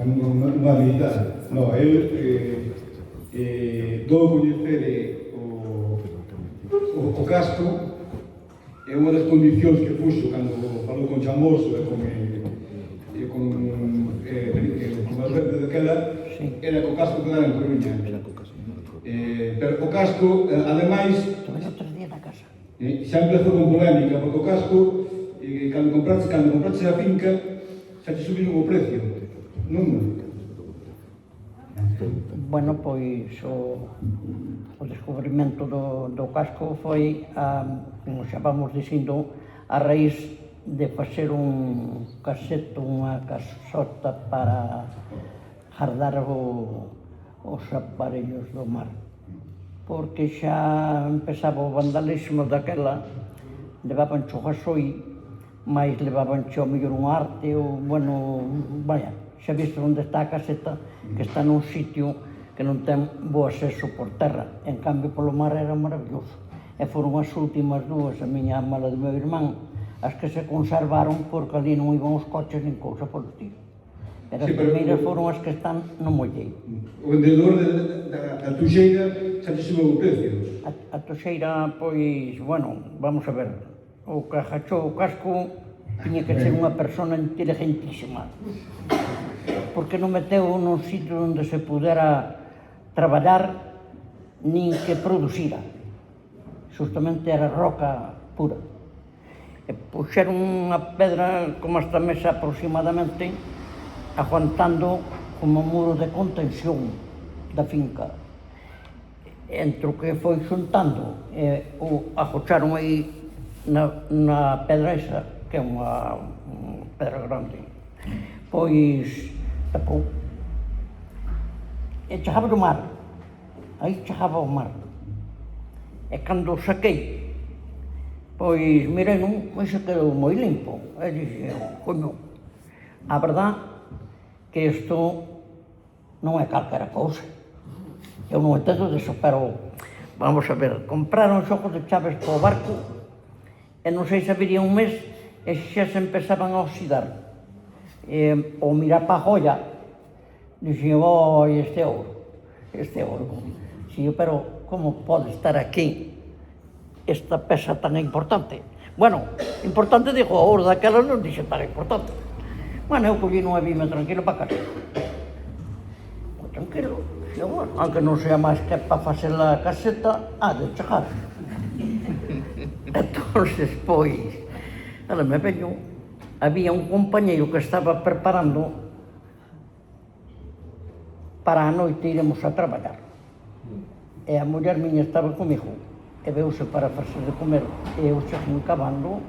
Unha amizade. No, eu dou a coñecer o casco é unha das condicións que puxo cando falou con Chamoso e con Alberto daquela, era que o casco quedara en Coruña. Pero o casco, ademais, xa empezou con polémica, porque o casco, cando compraches a finca, xa te subiron o precio, non? Bueno, pois o descubrimento do casco foi, como xa vamos dicindo, a raíz de facer un caseto, unha casota para guardar os aparellos do mar. Porque xa empezaba o vandalismo daquela, levaban o gasoi, mais levaban ao mellor un arte, ou, bueno, vaya, xa viste onde está a caseta, que está nun sitio que non ten bo acceso por terra, en cambio polo mar era maravilloso. E foron as últimas dúas, a miña mala do meu irmán, as que se conservaron porque ali non iban os coches nin cousa polo estilo. Pero as primeiras foron as que están no molleiro. O vendedor da tuxeira xa te subiu o precio? A tuxeira, pois, bueno, vamos a ver, o que agachou o casco tiña que ser unha persona inteligentísima, porque non meteu nun sitio onde se pudera traballar nin que producira. Justamente era roca pura. E puxeron unha pedra como esta mesa aproximadamente, aguantando como muro de contención da finca. Entre o que foi xuntando, o agocharon aí na pedra esa, que é unha pedra grande, pois tapou. E chegaba do mar, aí chegaba o mar. E cando o saquei, pois mirei non, mas se quedou moi limpo. E dixen, coño, a verdad que isto non é calquera cousa. Eu non entendo disso, pero vamos a ver, compraron xogos de chaves para o barco e non sei se habería un mes e xa se empezaban a oxidar. Ou mirar para a joia, dixen, oi, este é ouro. Si, pero como pode estar aquí esta pesa tan importante? Bueno, importante digo, o ouro daquela non dixe tan importante. Bueno, eu collí non e vime tranquilo para casa. Moi tranquilo, aunque non sea máis que para facer a caseta, de chegar. Entonces, pois, ela me veño, había un compañeiro que estaba preparando para a noite iremos a traballar. E a muller miña estaba comigo, e veuse para facer de comer, e eu cheguei cabando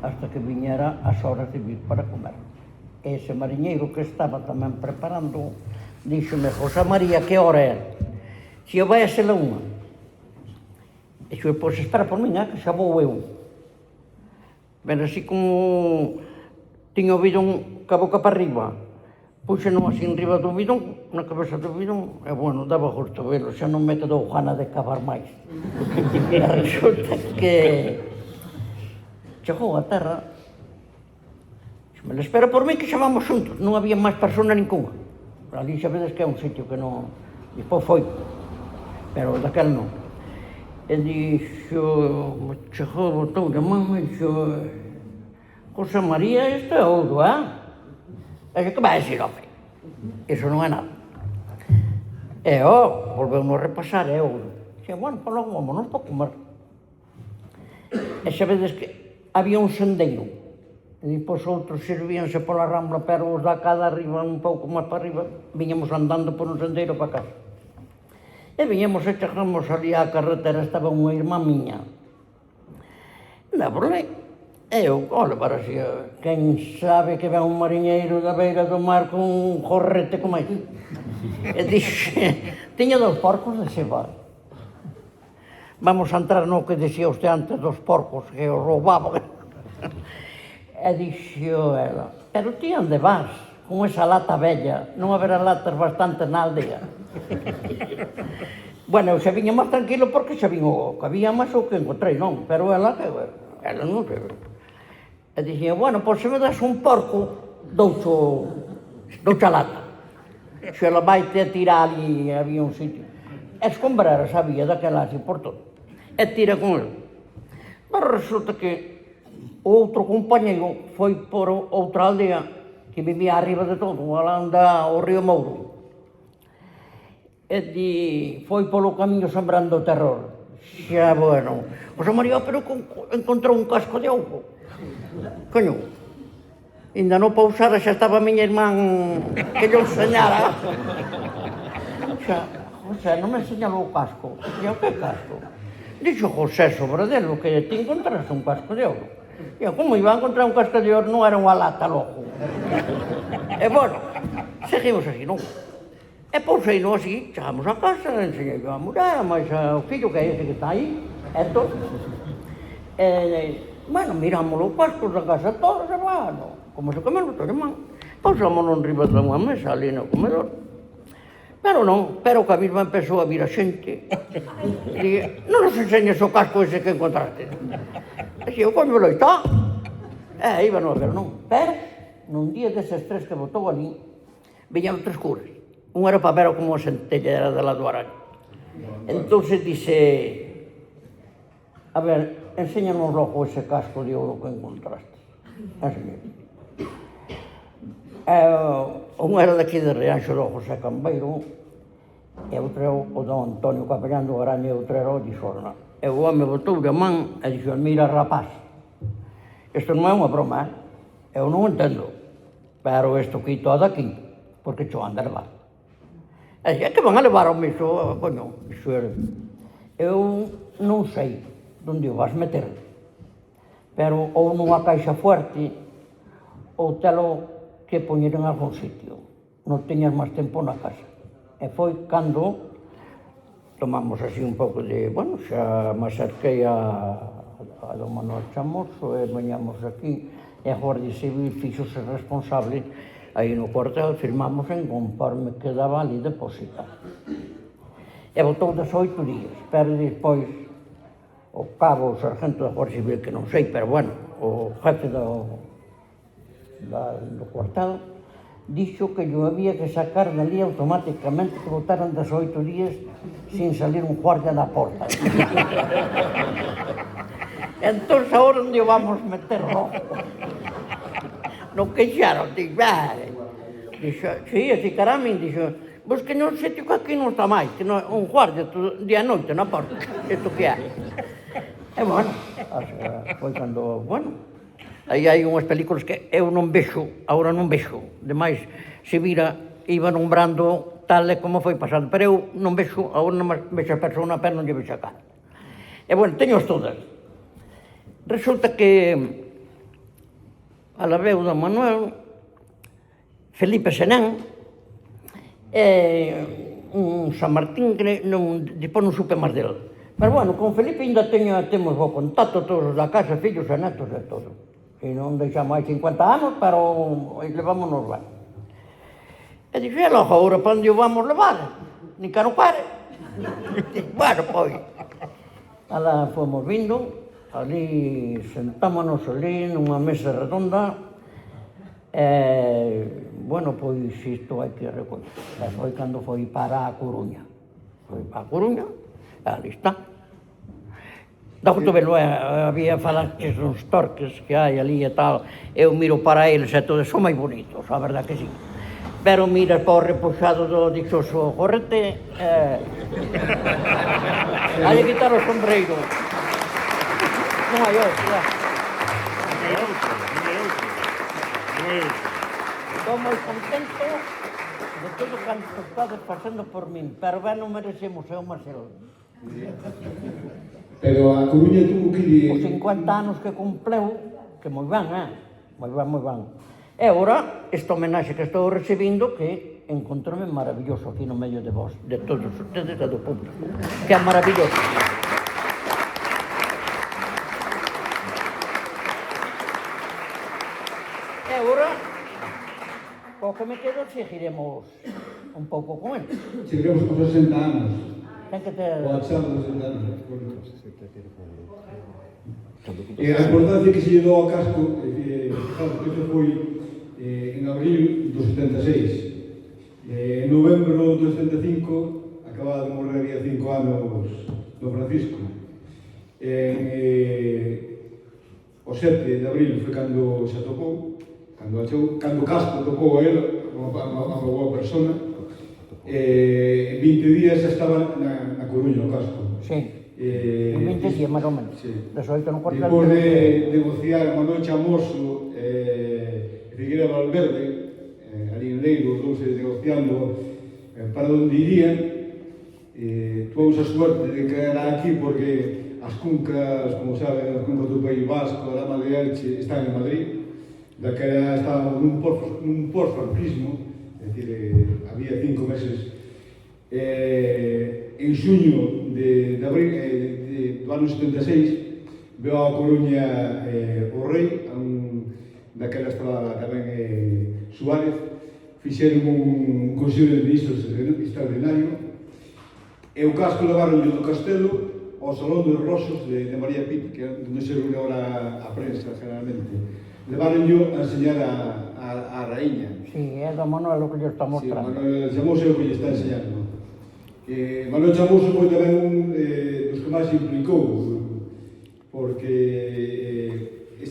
hasta que viñera as horas de vir para comer. E ese mariñeiro que estaba tamén preparando, díxome, José María, que hora é? Si eu vai a ser a unha. E dixo, pois espera por min, que xa vou eu. Ben, así como tiña o bidón ca boca para arriba, puxeno así en riba do bidón, na cabeza do bidón, e bueno, daba gusto velo, xa non me quedou gana de cavar máis. E resulta que chegou a terra, me lo espera por mí que xa vamos xuntos, non había máis persona ninguna. Ali xa vedes que é un sitio que non... Despois foi, pero daquel non. E dixo, chegou, botou de man, e dixo, José María, isto é ouro, E que vai dicir, home? Iso non é nada. E, volveu-nos a repasar, é ouro. Dixe, bueno, pois logo vámonos para comer. E xa vedes que había un sendeiro. E depois outros servíanse pola rambla, pero os da cada arriba, un pouco máis para arriba, viñamos andando por un sendeiro para casa. E viñamos e chegamos ali á carretera, estaba unha irmá miña. Anda por ali. E eu, para así, quen sabe que ven un mariñeiro da beira do mar con un jorrete como este? E dixe, tiña 2 porcos de ceba. Vamos a entrar no que dixía usted antes dos porcos, que os roubaban. E dixo ela, pero ti onde vas con esa lata bella? Non haberá latas bastantes na aldea. Bueno, eu xa viña máis tranquilo porque xa vin o que había máis o que encontrei, non? Pero ela non sei. E dixen, bueno, pois se me das un porco, doucho lata. Se ela vai te tirar ali, había un sitio. Escombreras había daquela así por todo. E tira con ele. Pero resulta que o outro compañeiro foi por outra aldea que vivía arriba de todo, alá anda o río Mouro. E foi polo camiño sembrando o terror. Xa, bueno, José María, pero encontrou un casco de ovo. Coño, ainda non pausara, xa estaba a miña irmán que lle enseñara. Xa, José, non me enseñaba o casco. E o que casco? Dixo José sobre delo que ti encontraste un casco de ouro. E como iba a encontrar un casco de ouro, non era unha lata loco. E bueno, seguimos así, non? E pouseino así, chegamos a casa, enseñei a muller, máis ao fillo que é ese que está aí, entón, bueno, mirámoslo os pastos da casa todos, e bueno, como se comeu todo, irmán, pousámonos riba de unha mesa ali no comedor, pero non, pero que a mesma empezou a vir a xente, e non nos enseñes o casco ese que encontraste, e xe, o coño lo está, e iban a ver, non, pero, nun día deses tres que botou ali, viñan tres curas. Un era para ver como a centella era de la do araño. Entón dice, a ver, enséñanos logo ese casco de ouro que encontraste. Enseñei. Un era daqui de Rianxo do José Cambeiro, e outro era o don Antonio Capellán do Araño, e outro era o de Xorna. E o home botou a man e dixo, mira rapaz, isto non é unha broma, eu non entendo, pero isto quito a daqui, porque xo anda a levar. E que van a levar ao miso, coño, iso é. Eu non sei onde o vas meter, pero ou nunha caixa fuerte, ou telo que poñer en algún sitio. Non teñas máis tempo na casa. E foi cando tomamos así un pouco de, bueno, xa me acerquei a don Manuel Chamoso e veñamos aquí, e a Guardia Civil fixose responsable. Aí no cuartel firmamos en conforme quedaba ali depositado. E botou 18 días, pero despois o cabo, o sargento da Guardia Civil, que non sei, pero bueno, o jefe do cuartel, dixo que yo había que sacar dali automáticamente, que botaran 18 días sin salir un guardia da porta. Entón, agora onde o vamos meter logo? Non queixaron, dixo, sí, así caramín, dixo, busquen un sitio que aquí non está máis, que un guardia día a noite na porta, isto que é. E bueno, foi cando, bueno, aí hai unhas películas que eu non vexo, agora non vexo, demais, se vira, iba nombrando tal e como foi pasando, pero eu non vexo, agora non vexo a persona, pero non lle vexo a cara. E bueno, teño todas. Resulta que a la veu do Manuel, Felipe Senén, un San Martín que despois non supe máis dele. Pero bueno, con Felipe ainda temos bo contacto, todos da casa, fillos e netos e todo. E non deixamos hai 50 anos, pero levámonos ben. E dixo, e logo, agora para onde o vamos levar? Ni que non pare. Bueno, pois, ala fomos vindo, ali sentámonos ali nunha mesa redonda e, bueno, pois isto hai que recoñer. E foi cando foi para a Coruña. Foi para a Coruña, e ali está. Da Cotovelo había falantes uns torques que hai ali e tal, eu miro para eles e todos son moi bonitos, a verdade que sí. Pero miras para o repousado do dixoso gorrete hai que quitar o sombreiro. Non hai outro, xa. Non hai outro. Estou moi contento de todo canto estades pasando por min, pero ben non merecemos eu Marcelo. Pero a Coruña tuvo que ir... Os 50 anos que cumpleu, que moi ben, moi ben, moi ben. E agora, esta homenaxe que estou recibindo, que encontrome maravilloso aquí no medio de vos, de todos ustedes e do público, que é maravilloso. E agora, o que me quedo, seguiremos un pouco con ele. Seguiremos con 60 anos. Ten que ter... O achado de 60 anos. E a importancia que se lle dou ao casco, claro, que isto foi en abril do 76. En novembro do 75 acababa de morrer, había 5 anos do Francisco. O 7 de abril foi cando se atopou, cando Castro topou a él, a unha boa persona. En 20 días xa estaba na Coruña, o Castro. Sí, en 20 días, máis ou menos. Sí. 18 no cuartel. Depois de negociar Manuel Chamoso e Figueira Valverde, ali en Leiro, os dous negociando para onde irían, tuvemos a suerte de caer aquí porque as cuncas, como saben, as cuncas do País Vasco, a Dama de Elche, están en Madrid, daquela estábamos nun post-franquismo, é dicir, había 5 meses. En xuño de abril do ano 76 veo a Coruña o rei, daquela estaba tamén Suárez, fixeron un consello de ministros extraordinario e o Castro levaron do castelo ao Salón dos Rosos de María Pita, que é onde se reúne ahora a prensa generalmente. Levaron a enseñar a raíña. Sí, é do Manuel o que lle está mostrando. Sí, Manuel Chamoso é o que lle está enseñando. Manuel Chamoso foi tamén un dos que máis implicou, porque